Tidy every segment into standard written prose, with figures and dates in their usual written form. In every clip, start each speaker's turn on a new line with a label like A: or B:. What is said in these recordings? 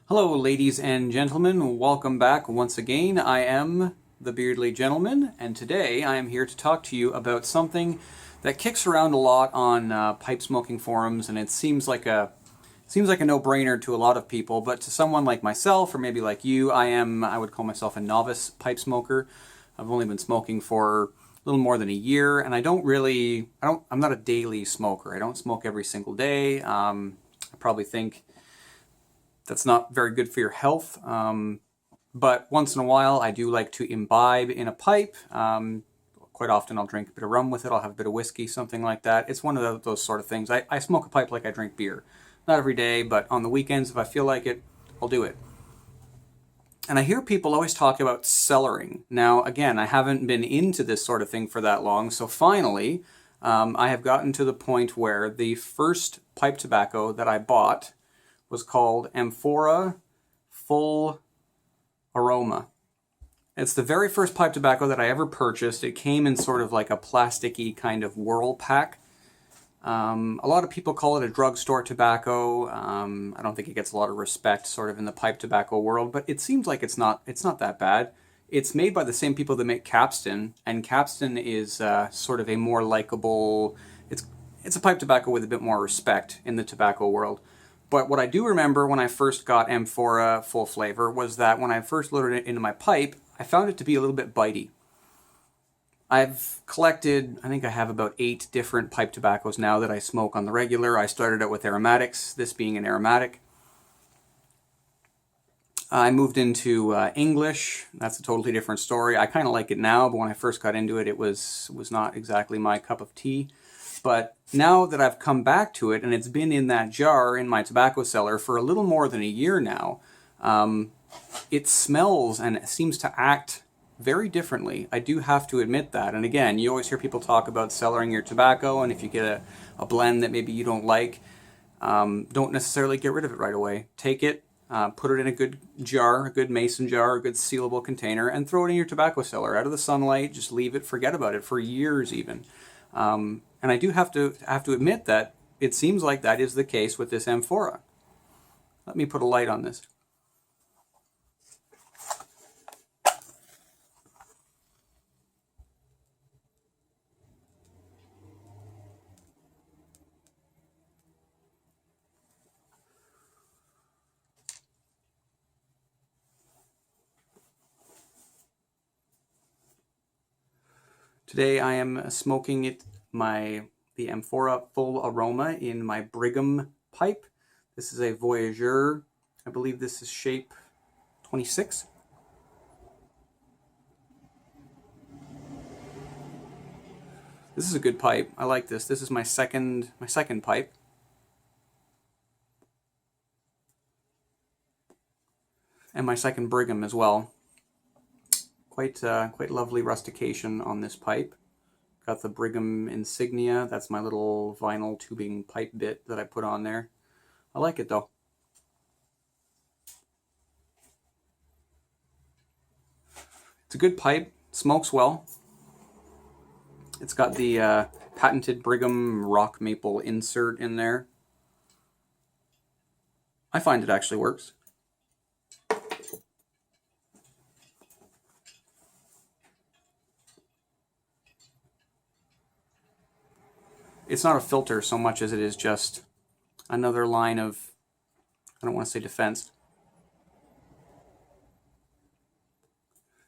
A: Hello, ladies and gentlemen. Welcome back once again. I am the Beardly Gentleman, and today I am here to talk to you about something that kicks around a lot on pipe smoking forums, and it seems like a no-brainer to a lot of people, but to someone like myself, or maybe like you, I would call myself a novice pipe smoker. I've only been smoking for a little more than a year, and I'm not a daily smoker. I don't smoke every single day. I probably think that's not very good for your health. But once in a while, I do like to imbibe in a pipe. Quite often I'll drink a bit of rum with it. I'll have a bit of whiskey, something like that. It's one of those sort of things. I smoke a pipe like I drink beer. Not every day, but on the weekends, if I feel like it, I'll do it. And I hear people always talk about cellaring. Now, again, I haven't been into this sort of thing for that long, so finally, I have gotten to the point where the first pipe tobacco that I bought was called Amphora Full Aroma. It's the very first pipe tobacco that I ever purchased. It came in sort of like a plasticky kind of whirl pack. A lot of people call it a drugstore tobacco. I don't think it gets a lot of respect sort of in the pipe tobacco world, but it seems like it's not that bad. It's made by the same people that make Capstan, and Capstan is sort of a more likable, it's a pipe tobacco with a bit more respect in the tobacco world. But what I do remember when I first got Amphora Full Flavor was that when I first loaded it into my pipe, I found it to be a little bit bitey. I've collected, I think I have about 8 different pipe tobaccos now that I smoke on the regular. I started out with aromatics, this being an aromatic. I moved into English. That's a totally different story. I kind of like it now, but when I first got into it, it was not exactly my cup of tea. But now that I've come back to it, and it's been in that jar in my tobacco cellar for a little more than a year now, it smells and it seems to act very differently. I do have to admit that. And again, you always hear people talk about cellaring your tobacco, and if you get a blend that maybe you don't like, don't necessarily get rid of it right away. Take it, put it in a good jar, a good mason jar, a good sealable container, and throw it in your tobacco cellar out of the sunlight. Just leave it, forget about it for years even. And I do have to admit that it seems like that is the case with this Amphora. Let me put a light on this. Today I am smoking the Amphora Full Aroma in my Brigham pipe. This is a Voyageur. I believe this is shape 26. This is a good pipe. I like this. This is my second pipe. And my second Brigham as well. Quite lovely rustication on this pipe. Got the Brigham insignia. That's my little vinyl tubing pipe bit that I put on there. I like it though. It's a good pipe. Smokes well. It's got the patented Brigham rock maple insert in there. I find it actually works. It's not a filter so much as it is just another line of, I don't want to say defense.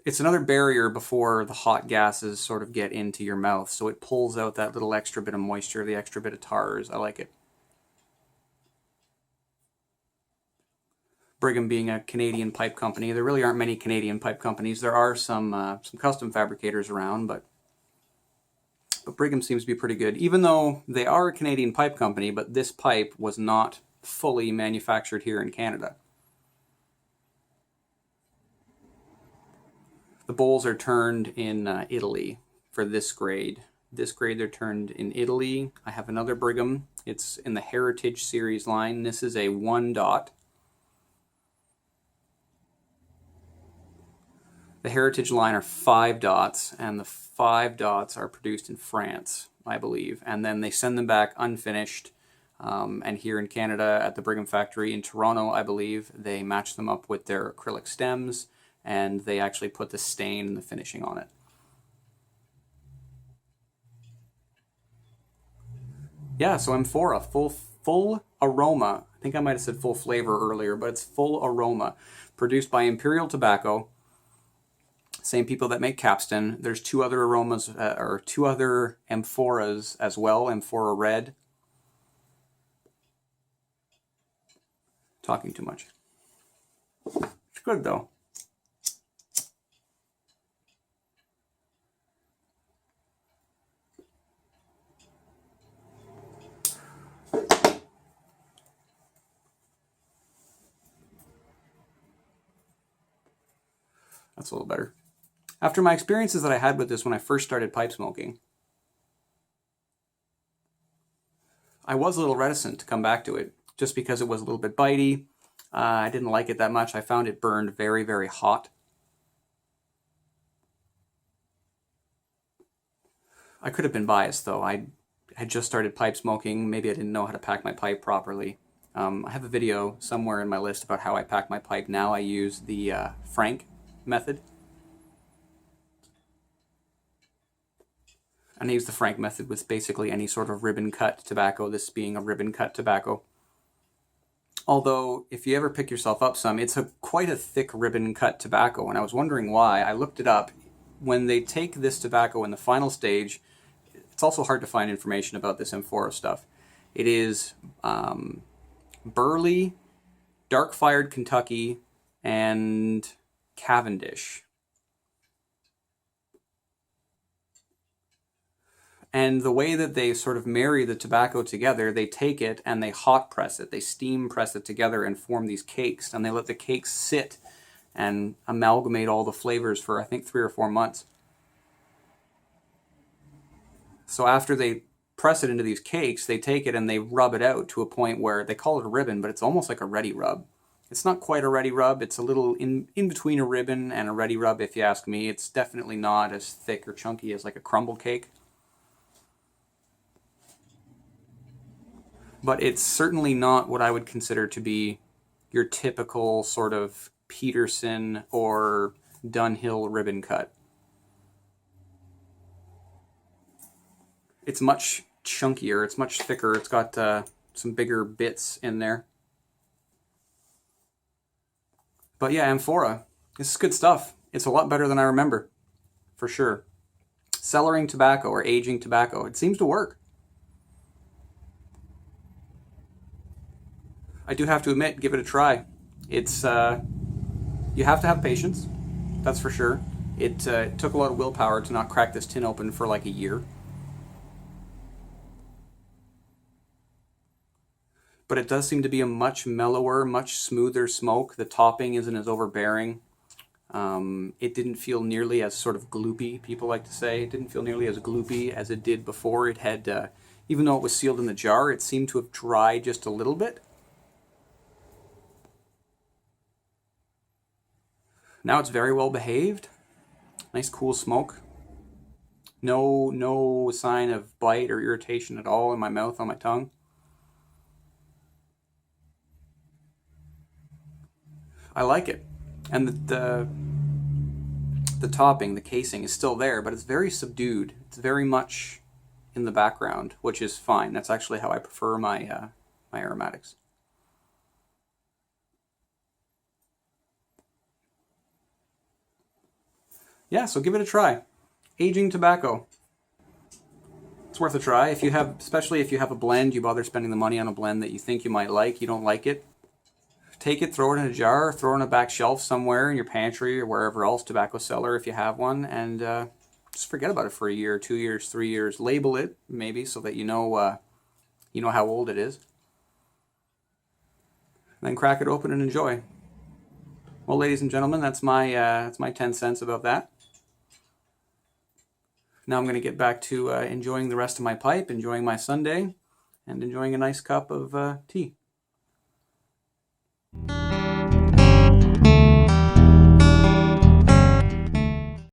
A: It's another barrier before the hot gases sort of get into your mouth, so it pulls out that little extra bit of moisture, the extra bit of tars. I like it. Brigham being a Canadian pipe company. There really aren't many Canadian pipe companies. There are some custom fabricators around, but Brigham seems to be pretty good. Even though they are a Canadian pipe company, but this pipe was not fully manufactured here in Canada. The bowls are turned in Italy for this grade. This grade they're turned in Italy. I have another Brigham. It's in the Heritage series line. This is a 1 dot. The Heritage line are 5 dots, and the 5 dots are produced in France, I believe. And then they send them back unfinished And here in Canada at the Brigham factory in Toronto, I believe, they match them up with their acrylic stems, and they actually put the stain and the finishing on it. Yeah, so Amphora Full Aroma. I think I might have said full flavor earlier, but it's Full Aroma, produced by Imperial Tobacco. Same people that make Capstan. There's two other aromas, or two other Amphoras as well. Amphora Red. Talking too much. It's good though. That's a little better. After my experiences that I had with this when I first started pipe smoking, I was a little reticent to come back to it, just because it was a little bit bitey. I didn't like it that much. I found it burned very, very hot. I could have been biased though. I had just started pipe smoking. Maybe I didn't know how to pack my pipe properly. I have a video somewhere in my list about how I pack my pipe now. I use the Frank method. And I use the Frank method with basically any sort of ribbon cut tobacco, this being a ribbon cut tobacco. Although, if you ever pick yourself up some, it's quite a thick ribbon cut tobacco, and I was wondering why. I looked it up. When they take this tobacco in the final stage, it's also hard to find information about this Amphora stuff. It is Burley, dark-fired Kentucky, and Cavendish. And the way that they sort of marry the tobacco together, they take it and they hot press it. They steam press it together and form these cakes. And they let the cakes sit and amalgamate all the flavors for, I think, 3 or 4 months. So after they press it into these cakes, they take it and they rub it out to a point where they call it a ribbon, but it's almost like a ready rub. It's not quite a ready rub. It's a little in between a ribbon and a ready rub, if you ask me. It's definitely not as thick or chunky as like a crumble cake. But it's certainly not what I would consider to be your typical sort of Peterson or Dunhill ribbon cut. It's much chunkier, it's much thicker, it's got some bigger bits in there. But yeah, Amphora, this is good stuff. It's a lot better than I remember, for sure. Cellaring tobacco or aging tobacco, it seems to work. I do have to admit, give it a try. It's, you have to have patience, that's for sure. It took a lot of willpower to not crack this tin open for like a year. But it does seem to be a much mellower, much smoother smoke. The topping isn't as overbearing. It didn't feel nearly as sort of gloopy, people like to say. It didn't feel nearly as gloopy as it did before. It had, even though it was sealed in the jar, it seemed to have dried just a little bit. Now it's very well behaved. Nice cool smoke. No sign of bite or irritation at all in my mouth, on my tongue. I like it. And the topping, the casing is still there, but it's very subdued. It's very much in the background, which is fine. That's actually how I prefer my my aromatics. Yeah, so give it a try. Aging tobacco. It's worth a try. If you have, especially if you have a blend, you bother spending the money on a blend that you think you might like, you don't like it, take it, throw it in a jar, throw it on a back shelf somewhere in your pantry or wherever else, tobacco cellar if you have one, and just forget about it for a year, 2 years, 3 years. Label it, maybe, so that you know how old it is. Then crack it open and enjoy. Well, ladies and gentlemen, that's my 10 cents about that. Now I'm going to get back to enjoying the rest of my pipe, enjoying my Sunday, and enjoying a nice cup of tea.